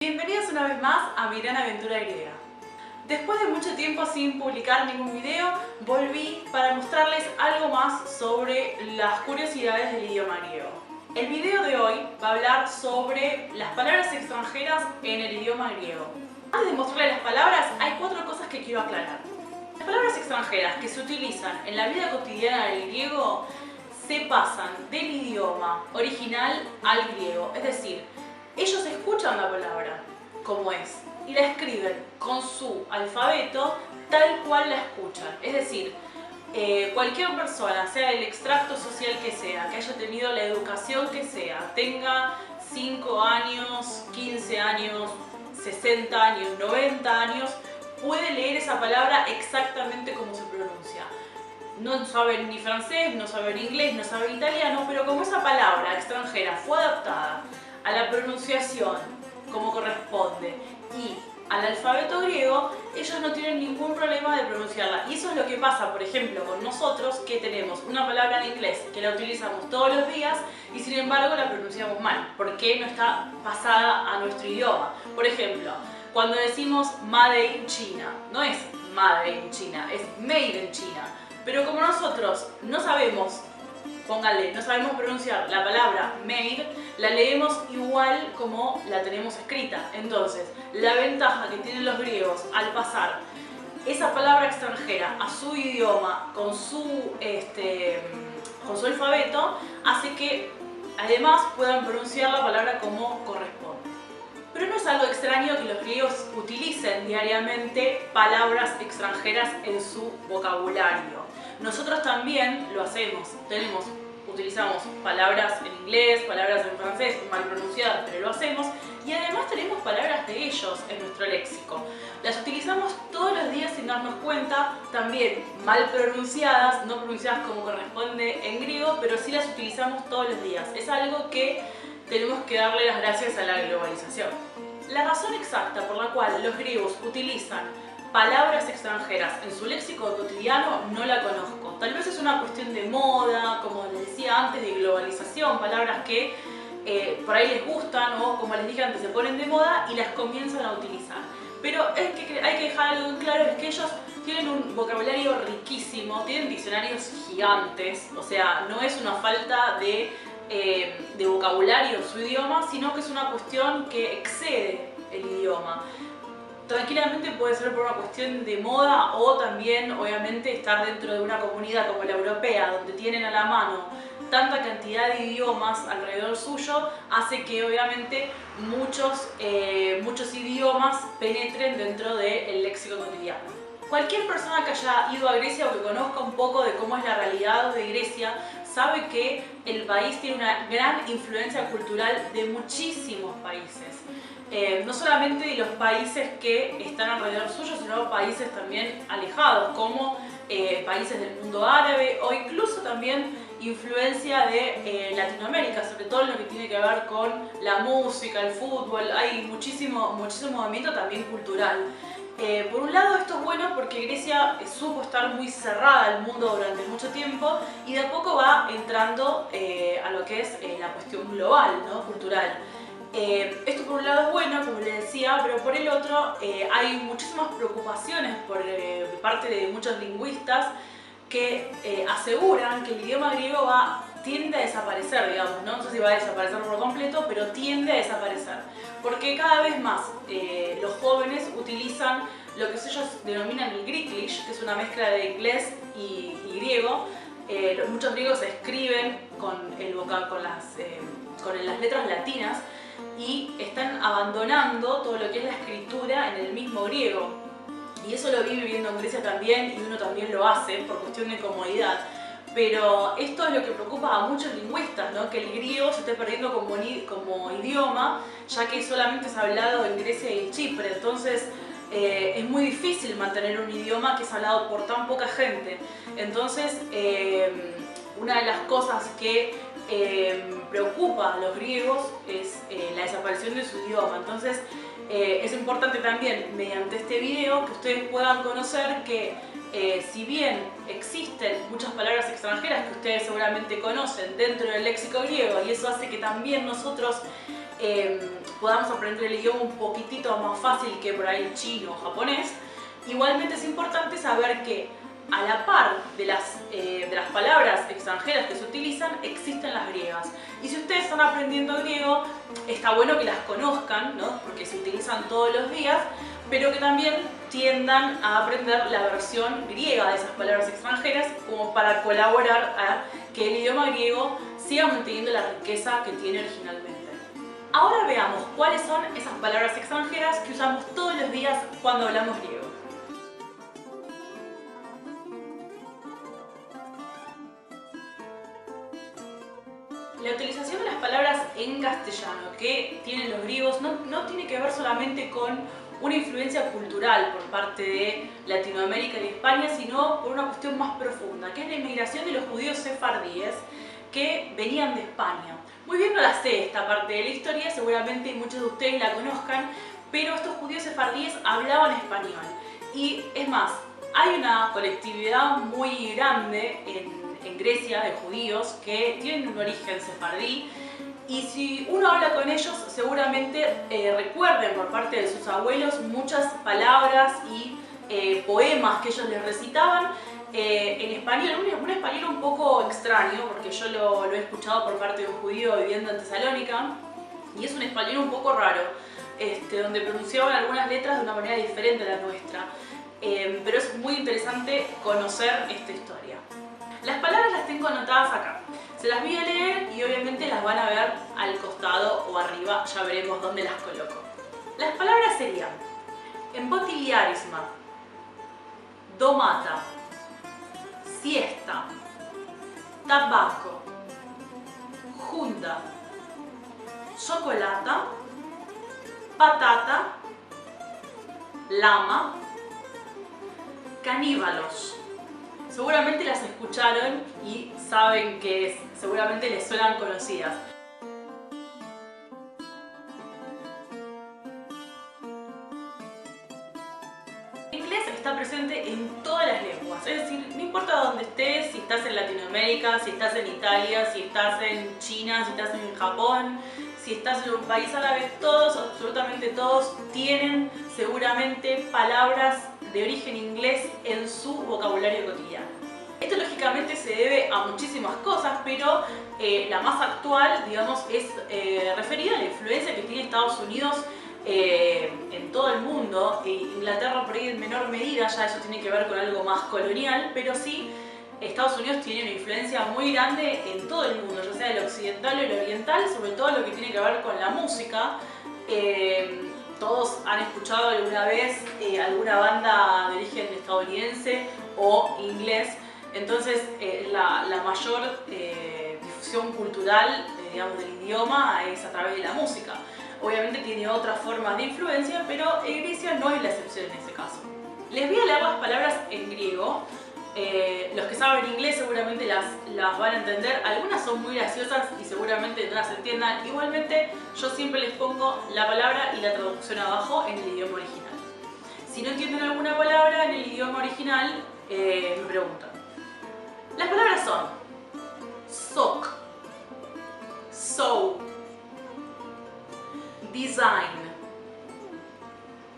Bienvenidos una vez más a mi gran aventura griega. Después de mucho tiempo sin publicar ningún video, volví para mostrarles algo más sobre las curiosidades del idioma griego. El video de hoy va a hablar sobre las palabras extranjeras en el idioma griego. Antes de mostrarles las palabras, hay 4 cosas que quiero aclarar. Las palabras extranjeras que se utilizan en la vida cotidiana del griego se pasan del idioma original al griego, es decir, ellos escuchan la palabra como es y la escriben con su alfabeto tal cual la escuchan. Es decir, cualquier persona, sea el extracto social que sea, que haya tenido la educación que sea, tenga 5 años, 15 años, 60 años, 90 años, puede leer esa palabra exactamente como se pronuncia. No saben ni francés, no saben inglés, no saben italiano, pero como esa palabra extranjera fue adaptada a la pronunciación como corresponde y al alfabeto griego, ellos no tienen ningún problema de pronunciarla. Y eso es lo que pasa, por ejemplo, con nosotros, que tenemos una palabra en inglés que la utilizamos todos los días y sin embargo la pronunciamos mal, porque no está pasada a nuestro idioma. Por ejemplo, cuando decimos Made in China, no es Made in China, es Made in China. Pero como nosotros no sabemos, pónganle, no sabemos pronunciar la palabra made, la leemos igual como la tenemos escrita. Entonces, la ventaja que tienen los griegos al pasar esa palabra extranjera a su idioma con su alfabeto hace que además puedan pronunciar la palabra como corresponde. Pero no es algo extraño que los griegos utilicen diariamente palabras extranjeras en su vocabulario. Nosotros también lo hacemos, utilizamos palabras en inglés, palabras en francés, mal pronunciadas, pero lo hacemos. Y además tenemos palabras de ellos en nuestro léxico. Las utilizamos todos los días sin darnos cuenta, también mal pronunciadas, no pronunciadas como corresponde en griego, pero sí las utilizamos todos los días. Es algo que tenemos que darle las gracias a la globalización. La razón exacta por la cual los griegos utilizan palabras extranjeras en su léxico cotidiano no la conozco. Tal vez es una cuestión de moda, como les decía antes, de globalización, palabras que por ahí les gustan o, como les dije antes, se ponen de moda y las comienzan a utilizar. Pero hay que dejar algo en claro, es que ellos tienen un vocabulario riquísimo, tienen diccionarios gigantes, o sea, no es una falta de vocabulario en su idioma, sino que es una cuestión que excede el idioma. Tranquilamente puede ser por una cuestión de moda o también, obviamente, estar dentro de una comunidad como la europea, donde tienen a la mano tanta cantidad de idiomas alrededor suyo, hace que obviamente muchos idiomas penetren dentro del léxico cotidiano. Cualquier persona que haya ido a Grecia o que conozca un poco de cómo es la realidad de Grecia, sabe que el país tiene una gran influencia cultural de muchísimos países. No solamente de los países que están alrededor suyo, sino países también alejados, como países del mundo árabe o incluso también influencia de Latinoamérica, sobre todo en lo que tiene que ver con la música, el fútbol. Hay muchísimo movimiento también cultural. Por un lado esto es bueno porque Grecia supo estar muy cerrada al mundo durante mucho tiempo y de a poco va entrando a lo que es la cuestión global, ¿no? Cultural. Esto por un lado es bueno, como les decía, pero por el otro hay muchísimas preocupaciones por parte de muchos lingüistas que aseguran que el idioma griego tiende a desaparecer, digamos, ¿no? No sé si va a desaparecer por completo, pero tiende a desaparecer. Porque cada vez más los jóvenes utilizan lo que ellos denominan el Greeklish, que es una mezcla de inglés y griego. Muchos griegos escriben con las letras latinas y están abandonando todo lo que es la escritura en el mismo griego. Y eso lo vi viviendo en Grecia también y uno también lo hace por cuestión de comodidad. Pero esto es lo que preocupa a muchos lingüistas, ¿no? Que el griego se esté perdiendo como idioma, ya que solamente es hablado en Grecia y en Chipre. Entonces es muy difícil mantener un idioma que es hablado por tan poca gente. Entonces una de las cosas que preocupa a los griegos es la desaparición de su idioma. Entonces es importante también, mediante este video, que ustedes puedan conocer que si bien existen muchas palabras extranjeras que ustedes seguramente conocen dentro del léxico griego, y eso hace que también nosotros podamos aprender el idioma un poquitito más fácil que por ahí chino o japonés. Igualmente es importante saber que a la par de las palabras extranjeras que se utilizan, existen las griegas. Y si ustedes están aprendiendo griego, está bueno que las conozcan, ¿no? Porque se utilizan todos los días, pero que también tiendan a aprender la versión griega de esas palabras extranjeras como para colaborar a que el idioma griego siga manteniendo la riqueza que tiene originalmente. Ahora veamos cuáles son esas palabras extranjeras que usamos todos los días cuando hablamos griego. La utilización de las palabras en castellano que tienen los griegos no tiene que ver solamente con una influencia cultural por parte de Latinoamérica y de España, sino por una cuestión más profunda, que es la inmigración de los judíos sefardíes que venían de España. Muy bien no la sé esta parte de la historia, seguramente muchos de ustedes la conozcan, pero estos judíos sefardíes hablaban español. Y es más, hay una colectividad muy grande en Grecia de judíos que tienen un origen sefardí, y si uno habla con ellos seguramente recuerden por parte de sus abuelos muchas palabras y poemas que ellos les recitaban en español, un español un poco extraño, porque yo lo he escuchado por parte de un judío viviendo en Tesalónica, y es un español un poco raro, donde pronunciaban algunas letras de una manera diferente a la nuestra. Pero es muy interesante conocer esta historia. Las palabras las tengo anotadas acá. Se las voy a leer y obviamente las van a ver al costado o arriba, ya veremos dónde las coloco. Las palabras serían embotiliarisma, domata, siesta, tabaco, junda, chocolata, patata, lama, caníbalos. Seguramente las escucharon y saben qué es, seguramente les suenan conocidas. El inglés está presente en todas las lenguas, es decir, no importa dónde estés, si estás en Latinoamérica, si estás en Italia, si estás en China, si estás en Japón, si estás en un país árabe, todos, absolutamente todos, tienen seguramente palabras de origen inglés en su vocabulario cotidiano. Esto lógicamente se debe a muchísimas cosas, pero la más actual, digamos, es referida a la influencia que tiene Estados Unidos en todo el mundo. Inglaterra por ahí en menor medida, ya eso tiene que ver con algo más colonial, pero sí Estados Unidos tiene una influencia muy grande en todo el mundo, ya sea el occidental o el oriental, sobre todo lo que tiene que ver con la música. Todos han escuchado alguna vez alguna banda de origen estadounidense o inglés, entonces la mayor difusión cultural digamos, del idioma es a través de la música. Obviamente tiene otras formas de influencia, pero Grecia no es la excepción en ese caso. Les voy a leer las palabras en griego. Los que saben inglés seguramente las van a entender, algunas son muy graciosas y seguramente no las entiendan. Igualmente yo siempre les pongo la palabra y la traducción abajo en el idioma original. Si no entienden alguna palabra en el idioma original, me preguntan. Las palabras son sock, sew, design,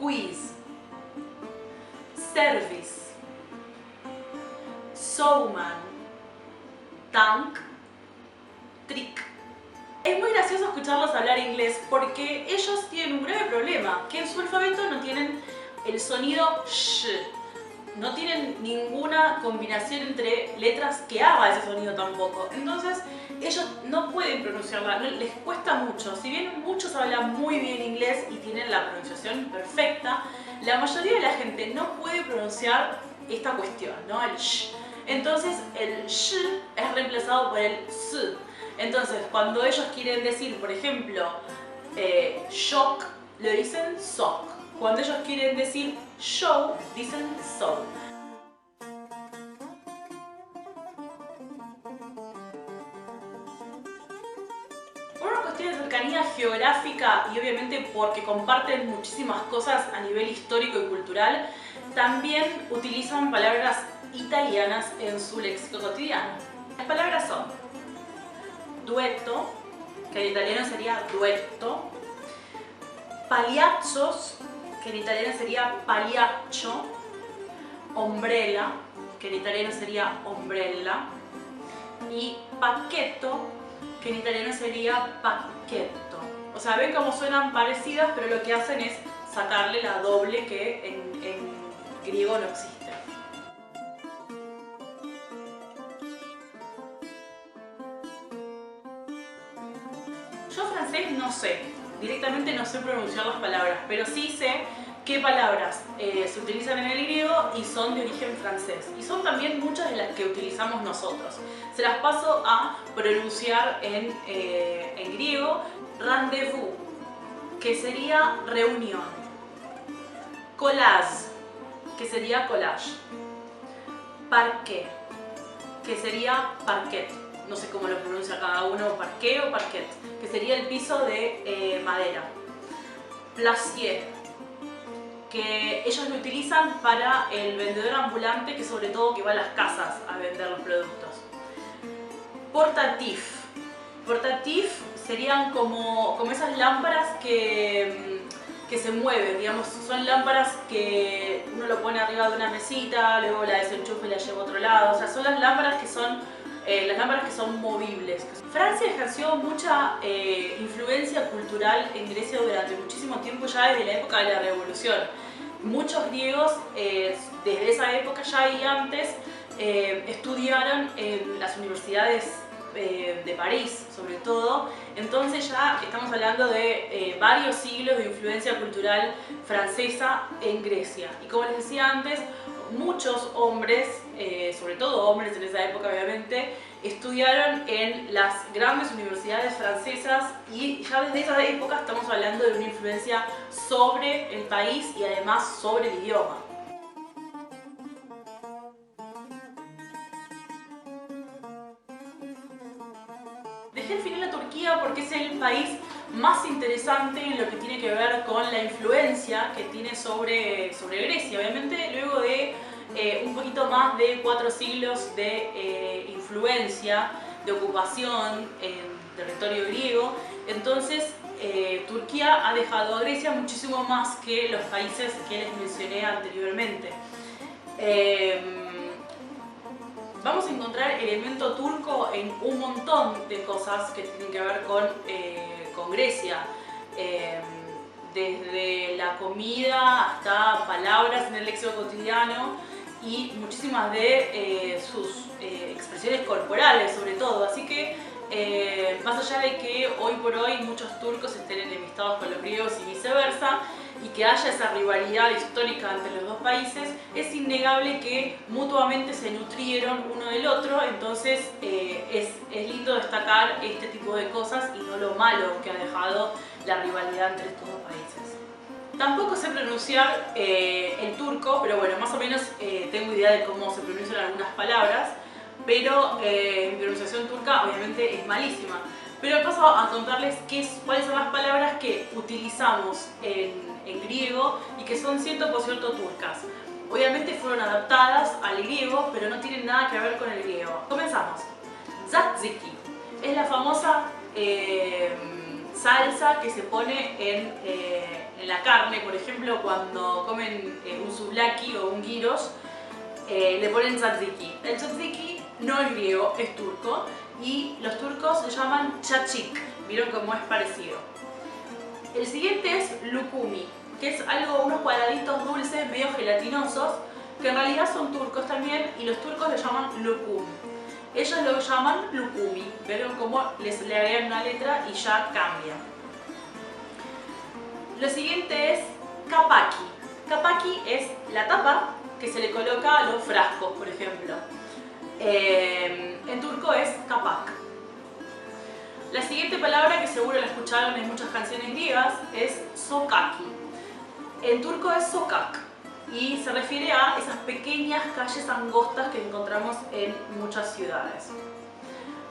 quiz, service, showman, tank, trick. Es muy gracioso escucharlos hablar inglés porque ellos tienen un grave problema, que en su alfabeto no tienen el sonido sh, no tienen ninguna combinación entre letras que haga ese sonido tampoco. Entonces ellos no pueden pronunciarla, les cuesta mucho. Si bien muchos hablan muy bien inglés y tienen la pronunciación perfecta, la mayoría de la gente no puede pronunciar esta cuestión, ¿no? El sh. Entonces el sh es reemplazado por el s. Entonces cuando ellos quieren decir, por ejemplo, shock, lo dicen sock. Cuando ellos quieren decir show, dicen soul. Por una cuestión de cercanía geográfica y obviamente porque comparten muchísimas cosas a nivel histórico y cultural, también utilizan palabras italianas en su léxico cotidiano. Las palabras son duetto, que en italiano sería duetto, Pagliazzos, que en italiano sería pagliaccio. Ombrella, que en italiano sería ombrella. Y pacchetto, que en italiano sería pacchetto. O sea, ven cómo suenan parecidas, pero lo que hacen es sacarle la doble que en griego no existe. Yo francés no sé, directamente no sé pronunciar las palabras, pero sí sé qué palabras se utilizan en el griego y son de origen francés. Y son también muchas de las que utilizamos nosotros. Se las paso a pronunciar en griego. Rendezvous, que sería reunión. Collage, que sería collage. Parquet, que sería parquet. No sé cómo lo pronuncia cada uno, parquet o parquet, que sería el piso de madera. Placier, que ellos lo utilizan para el vendedor ambulante, que sobre todo que va a las casas a vender los productos. Portatif. Portatif serían como esas lámparas que se mueven, digamos, son lámparas que uno lo pone arriba de una mesita, luego la desenchufa y la lleva a otro lado, o sea, son las lámparas que son movibles. Francia ejerció mucha influencia cultural en Grecia durante muchísimo tiempo, ya desde la época de la Revolución. Muchos griegos desde esa época ya y antes estudiaron en las universidades de París, sobre todo. Entonces ya estamos hablando de varios siglos de influencia cultural francesa en Grecia. Y como les decía antes, muchos hombres, sobre todo hombres en esa época obviamente, estudiaron en las grandes universidades francesas y ya desde esa época estamos hablando de una influencia sobre el país y además sobre el idioma. Dejé al final a Turquía porque es el país más interesante en lo que tiene que ver con la influencia que tiene sobre Grecia. Obviamente luego de un poquito más de 4 siglos de influencia, de ocupación en territorio griego, entonces Turquía ha dejado a Grecia muchísimo más que los países que les mencioné anteriormente. Vamos a encontrar elemento turco en un montón de cosas que tienen que ver con Grecia. Desde la comida hasta palabras en el léxico cotidiano y muchísimas de sus expresiones corporales sobre todo. Así que más allá de que hoy por hoy muchos turcos estén enemistados con los griegos y viceversa, y que haya esa rivalidad histórica entre los dos países, es innegable que mutuamente se nutrieron uno del otro, entonces es lindo destacar este tipo de cosas y no lo malo que ha dejado la rivalidad entre estos dos países. Tampoco sé pronunciar el turco, pero bueno, más o menos tengo idea de cómo se pronuncian algunas palabras, pero mi pronunciación turca obviamente es malísima. Pero paso a contarles cuáles son las palabras que utilizamos en griego y que son 100% turcas. Obviamente fueron adaptadas al griego, pero no tienen nada que ver con el griego. Comenzamos. Tzatziki es la famosa salsa que se pone en la carne. Por ejemplo, cuando comen un souvlaki o un gyros, le ponen tzatziki. El tzatziki no es griego, es turco. Y los turcos se llaman chachik. ¿Vieron cómo es parecido? El siguiente es lukumi, que es unos cuadraditos dulces, medio gelatinosos, que en realidad son turcos también, y los turcos le llaman lukum. Ellos lo llaman lukumi. ¿Vieron cómo le agregan una letra y ya cambia? Lo siguiente es kapaki. Kapaki es la tapa que se le coloca a los frascos, por ejemplo. En turco es kapak. La siguiente palabra, que seguro la escucharon en muchas canciones griegas, es sokaki. En turco es sokak y se refiere a esas pequeñas calles angostas que encontramos en muchas ciudades.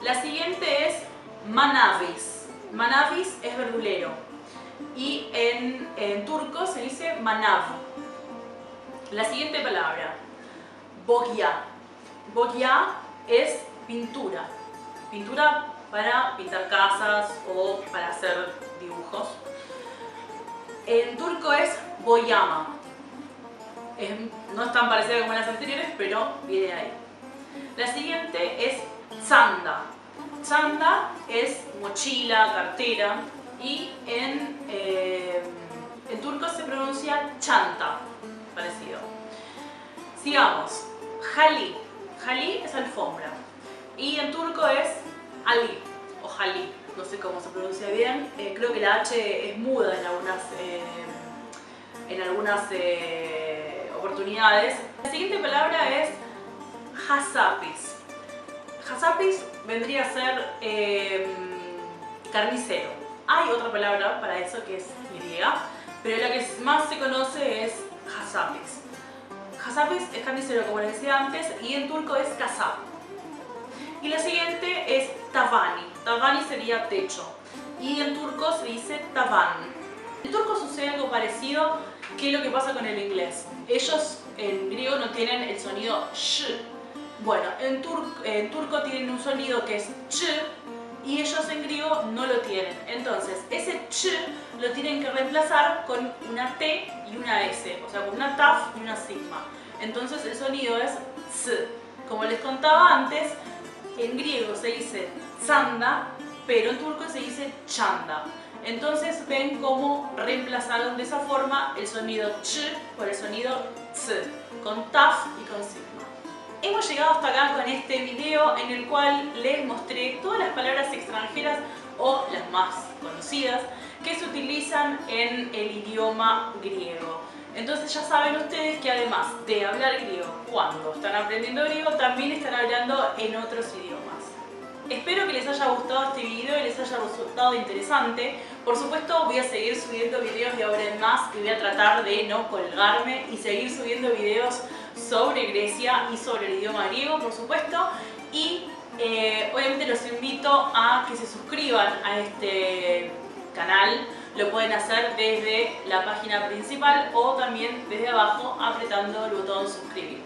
La siguiente es manavis. Manavis es verdulero y en turco se dice manav. La siguiente palabra, bogia. Bogia es pintura. Pintura para pintar casas o para hacer dibujos. En turco es boyama. No es tan parecida como las anteriores, pero viene ahí. La siguiente es çanta. Çanta es mochila, cartera, y en turco se pronuncia çanta, parecido. Sigamos. Hali. Hali es alfombra. Y en turco es ali o hali. No sé cómo se pronuncia bien. Creo que la H es muda en algunas oportunidades. La siguiente palabra es hasapis. Hasapis vendría a ser carnicero. Hay otra palabra para eso que es griega, pero la que más se conoce es hasapis. Hasapis es carnicero, como les decía antes, y en turco es kasap. Y la siguiente es tavani. Tavani sería techo, y en turco se dice tavan. En turco sucede algo parecido que lo que pasa con el inglés. Ellos en griego no tienen el sonido sh. Bueno, en turco tienen un sonido que es ch, y ellos en griego no lo tienen. Entonces, ese ch lo tienen que reemplazar con una T y una S, o sea, con una taf y una sigma. Entonces el sonido es ts. Como les contaba antes, en griego se dice tsanda, pero en turco se dice chanda. Entonces ven cómo reemplazaron de esa forma el sonido ch por el sonido ts, con taf y con sigma. Hemos llegado hasta acá con este video en el cual les mostré todas las palabras extranjeras o las más conocidas que se utilizan en el idioma griego. Entonces ya saben ustedes que además de hablar griego cuando están aprendiendo griego, también están hablando en otros idiomas. Espero que les haya gustado este video y les haya resultado interesante. Por supuesto voy a seguir subiendo videos de ahora en más y voy a tratar de no colgarme y seguir subiendo videos sobre Grecia y sobre el idioma griego, por supuesto. Y obviamente los invito a que se suscriban a este canal. Lo pueden hacer desde la página principal o también desde abajo apretando el botón suscribir.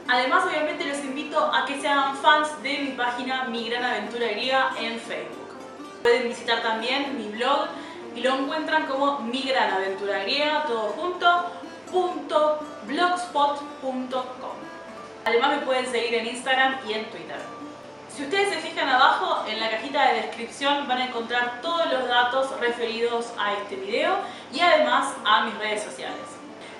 Además, obviamente los invito a que sean fans de mi página Mi Gran Aventura Griega en Facebook. Pueden visitar también mi blog y lo encuentran como Mi Gran Aventura Griega, todo junto, .blogspot.com. Además me pueden seguir en Instagram y en Twitter. Si ustedes se fijan abajo, en la cajita de descripción van a encontrar todos los datos referidos a este video y además a mis redes sociales.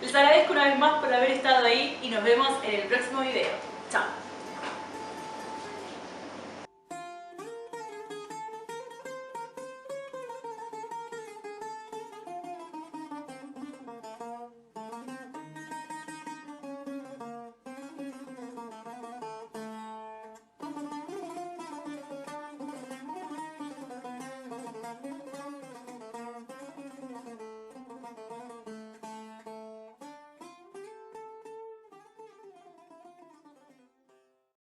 Les agradezco una vez más por haber estado ahí y nos vemos en el próximo video. Chao.